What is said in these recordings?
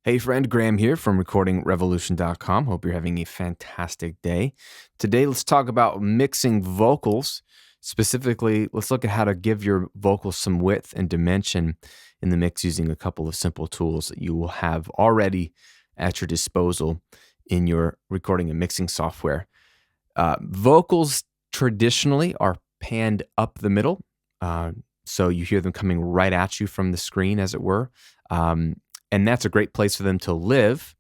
Hey friend, Graham here from recordingrevolution.com. Hope you're having a fantastic day. Today, let's talk about mixing vocals. Specifically, let's look at how to give your vocals some width and dimension in the mix using a couple of simple tools that you will have already at your disposal in your recording and mixing software. Vocals traditionally are panned up the middle, so you hear them coming right at you from the screen, as it were. And that's a great place for them to live.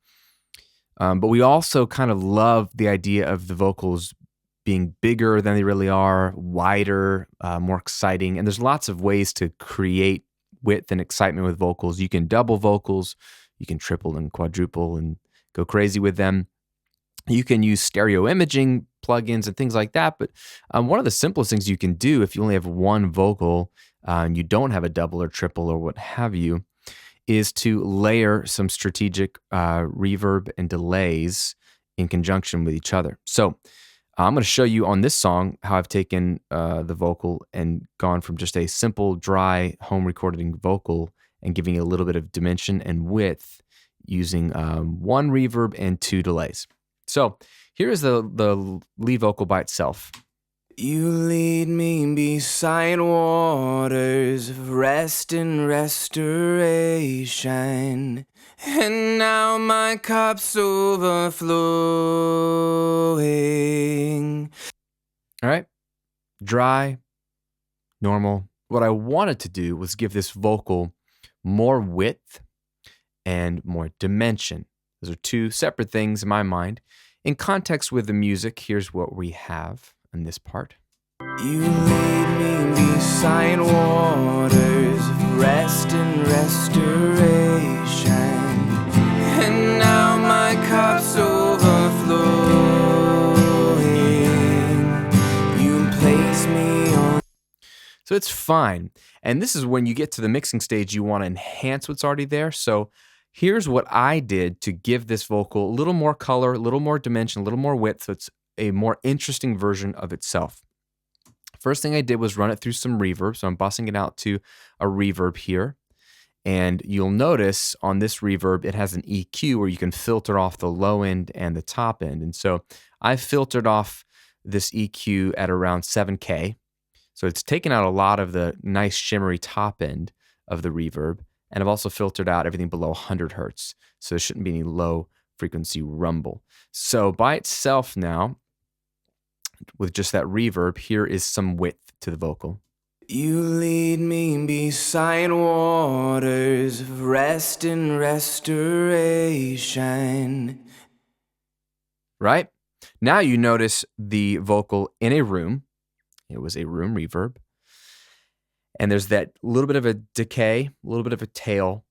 But we also kind of love the idea of the vocals being bigger than they really are, wider, more exciting. And there's lots of ways to create width and excitement with vocals. You can double vocals, you can triple and quadruple and go crazy with them. You can use stereo imaging plugins and things like that. But one of the simplest things you can do if you only have one vocal and you don't have a double or triple or what have you, is to layer some strategic reverb and delays in conjunction with each other. So I'm going to show you on this song how I've taken the vocal and gone from just a simple, dry, home recording vocal and giving it a little bit of dimension and width using one reverb and two delays. So here is the lead vocal by itself. You lead me beside waters of rest and restoration, and now my cup's overflowing. All right, dry, normal. What I wanted to do was give this vocal more width and more dimension. Those are two separate things in my mind. In context with the music, here's what we have in this part. You lead me beside waters of rest and restoration, and now my cup's overflowing. You place me on. So it's fine. And this is when you get to the mixing stage, you want to enhance what's already there. So here's what I did to give this vocal a little more color, a little more dimension, a little more width, so it's a more interesting version of itself. First thing I did was run it through some reverb. So I'm busting it out to a reverb here. And you'll notice on this reverb, it has an EQ where you can filter off the low end and the top end. And so I filtered off this EQ at around 7K. So it's taken out a lot of the nice shimmery top end of the reverb. And I've also filtered out everything below 100 hertz. So there shouldn't be any low frequency rumble. So by itself now, with just that reverb, here is some width to the vocal. You lead me beside waters of rest and restoration. Right? Now you notice the vocal in a room. It was a room reverb. And there's that little bit of a decay, a little bit of a tail.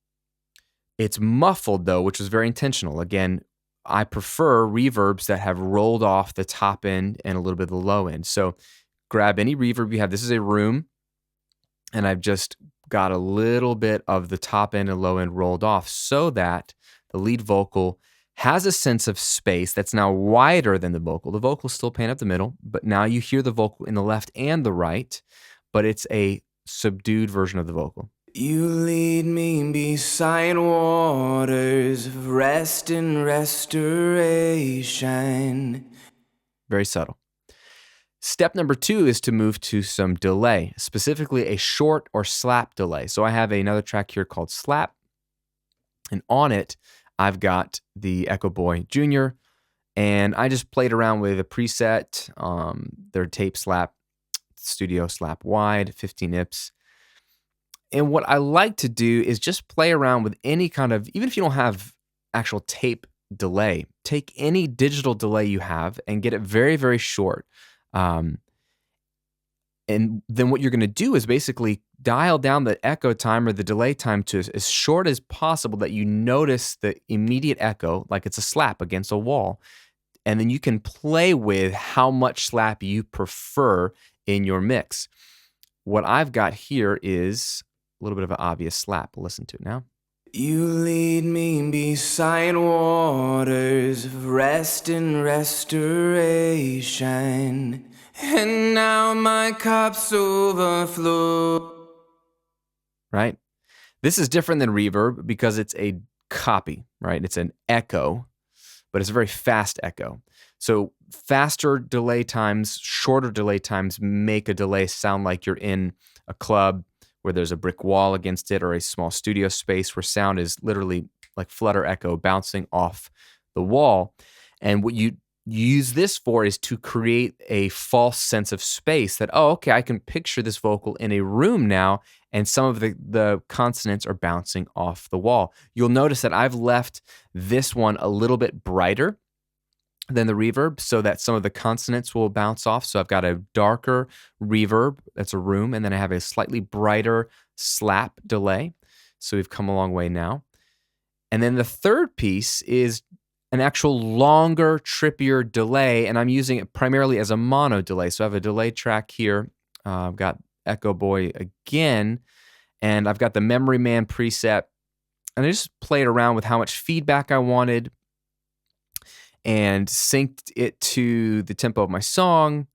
It's muffled though, which was very intentional. Again, I prefer reverbs that have rolled off the top end and a little bit of the low end. So grab any reverb you have. This is a room, and I've just got a little bit of the top end and low end rolled off so that the lead vocal has a sense of space that's now wider than the vocal. The vocal's still panned up the middle, but now you hear the vocal in the left and the right, but it's a subdued version of the vocal. You lead me beside waters of rest and restoration. Very subtle. Step number 2 is to move to some delay, specifically a short or slap delay. So I have another track here called Slap, and on it, I've got the Echo Boy Jr., and I just played around with a preset, their tape slap, studio slap wide, 15 IPS. And what I like to do is just play around with any kind of, even if you don't have actual tape delay, take any digital delay you have and get it very, very short. And then what you're going to do is basically dial down the echo time or the delay time to as short as possible that you notice the immediate echo, like it's a slap against a wall. And then you can play with how much slap you prefer in your mix. What I've got here is a little bit of an obvious slap. Listen to it now. You lead me beside waters of rest and restoration, and now my cup's overflow. Right? This is different than reverb because it's a copy, right? It's an echo, but it's a very fast echo. So faster delay times, shorter delay times make a delay sound like you're in a club where there's a brick wall against it, or a small studio space where sound is literally like flutter echo bouncing off the wall. And what you use this for is to create a false sense of space that, oh, okay, I can picture this vocal in a room now, and some of the consonants are bouncing off the wall. You'll notice that I've left this one a little bit brighter than the reverb so that some of the consonants will bounce off. So I've got a darker reverb, that's a room, and then I have a slightly brighter slap delay. So we've come a long way now. And then the third piece is an actual longer, trippier delay, and I'm using it primarily as a mono delay. So I have a delay track here. I've got Echo Boy again, and I've got the Memory Man preset, and I just played around with how much feedback I wanted and synced it to the tempo of my song.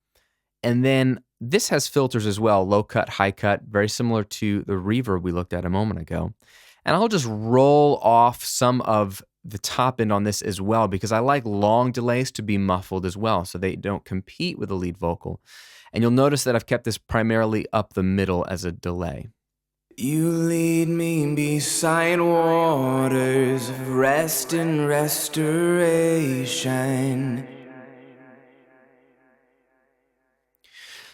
And then this has filters as well, low cut, high cut, very similar to the reverb we looked at a moment ago. And I'll just roll off some of the top end on this as well, because I like long delays to be muffled as well, so they don't compete with the lead vocal. And you'll notice that I've kept this primarily up the middle as a delay. You lead me beside waters of rest and restoration.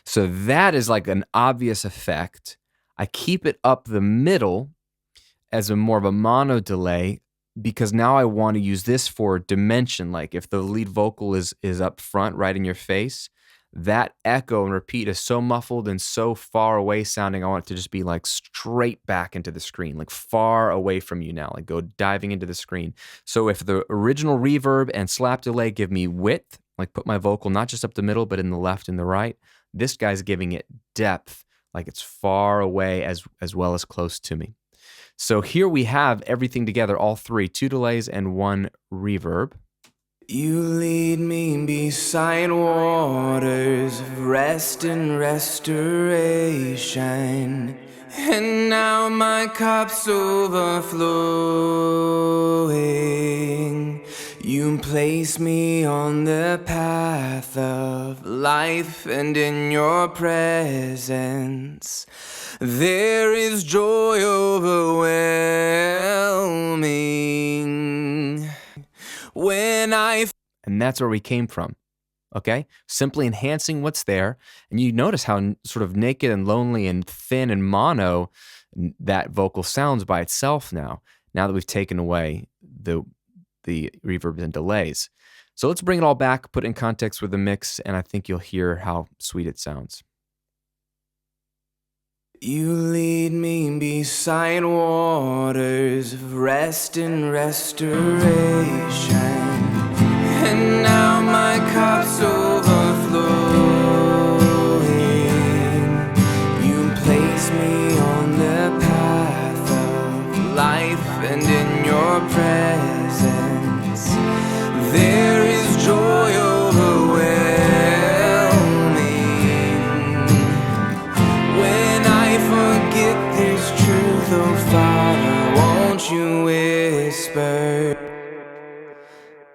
So that is like an obvious effect. I keep it up the middle as a more of a mono delay, because now I want to use this for dimension. Like if the lead vocal is up front, right in your face, that echo and repeat is so muffled and so far away sounding, I want it to just be like straight back into the screen, like far away from you now, like go diving into the screen. So if the original reverb and slap delay give me width, like put my vocal not just up the middle, but in the left and the right, this guy's giving it depth, like it's far away as well as close to me. So here we have everything together, all three, 2 delays and 1 reverb. You lead me beside waters of rest and restoration, and now my cup's overflowing. You place me on the path of life, and in your presence there is joy overwhelming. And that's where we came from, okay? Simply enhancing what's there. And you notice how sort of naked and lonely and thin and mono that vocal sounds by itself now that we've taken away the reverbs and delays. So let's bring it all back, put it in context with the mix, and I think you'll hear how sweet it sounds. You lead me beside waters of rest and restoration, and now my cup's overflowing. You place me on the path of life, and in your presence there is joy overwhelming. When I forget this truth, oh Father, won't you whisper?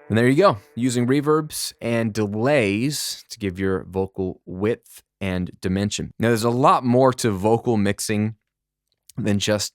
And there you go, using reverbs and delays to give your vocal width and dimension. Now, there's a lot more to vocal mixing than just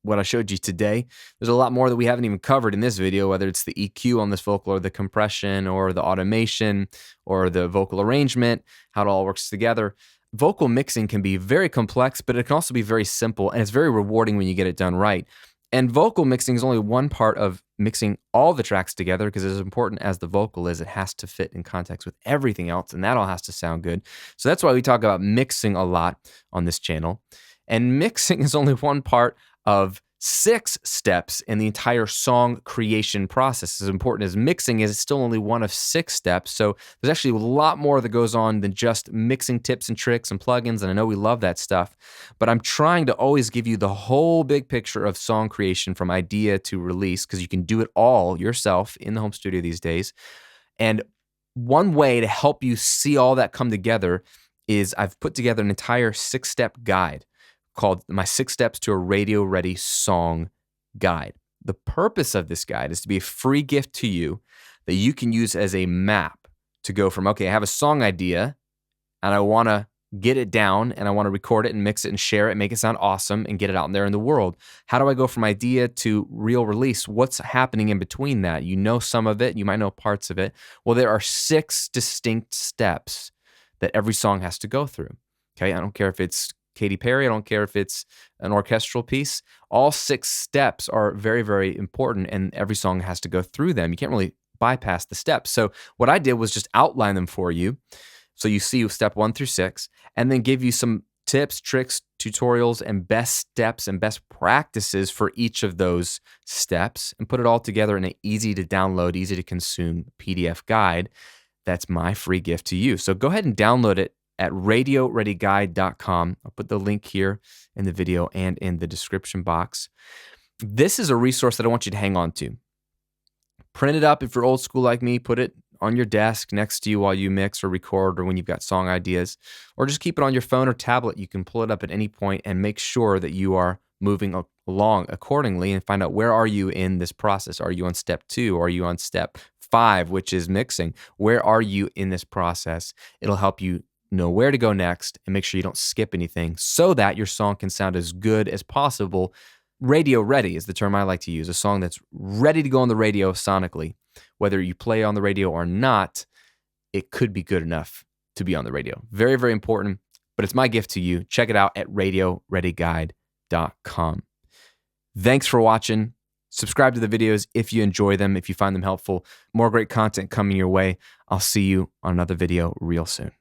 what I showed you today. There's a lot more that we haven't even covered in this video, whether it's the EQ on this vocal or the compression or the automation or the vocal arrangement, how it all works together. Vocal mixing can be very complex, but it can also be very simple, and it's very rewarding when you get it done right. And vocal mixing is only one part of mixing all the tracks together, because as important as the vocal is, it has to fit in context with everything else, and that all has to sound good. So that's why we talk about mixing a lot on this channel. And mixing is only one part of 6 steps in the entire song creation process. As important as mixing is, it's still only one of 6 steps. So there's actually a lot more that goes on than just mixing tips and tricks and plugins, and I know we love that stuff, but I'm trying to always give you the whole big picture of song creation from idea to release, because you can do it all yourself in the home studio these days. And one way to help you see all that come together is I've put together an entire 6-step guide called My 6 Steps to a Radio Ready Song Guide. The purpose of this guide is to be a free gift to you that you can use as a map to go from, okay, I have a song idea and I want to get it down and I want to record it and mix it and share it, make it sound awesome and get it out there in the world. How do I go from idea to real release? What's happening in between that? You know some of it, you might know parts of it. Well, there are 6 distinct steps that every song has to go through. Okay, I don't care if it's Katy Perry, I don't care if it's an orchestral piece. All 6 steps are very, very important, and every song has to go through them. You can't really bypass the steps. So what I did was just outline them for you. So you see step 1 through 6, and then give you some tips, tricks, tutorials, and best steps and best practices for each of those steps, and put it all together in an easy to download, easy to consume PDF guide. That's my free gift to you. So go ahead and download it at radioreadyguide.com. I'll put the link here in the video and in the description box. This is a resource that I want you to hang on to. Print it up if you're old school like me. Put it on your desk next to you while you mix or record or when you've got song ideas. Or just keep it on your phone or tablet. You can pull it up at any point and make sure that you are moving along accordingly and find out where are you in this process. Are you on step 2? Are you on step 5, which is mixing? Where are you in this process? It'll help you know where to go next and make sure you don't skip anything so that your song can sound as good as possible. Radio ready is the term I like to use, a song that's ready to go on the radio sonically. Whether you play on the radio or not, it could be good enough to be on the radio. Very, very important, but it's my gift to you. Check it out at radioreadyguide.com. Thanks for watching. Subscribe to the videos if you enjoy them, if you find them helpful. More great content coming your way. I'll see you on another video real soon.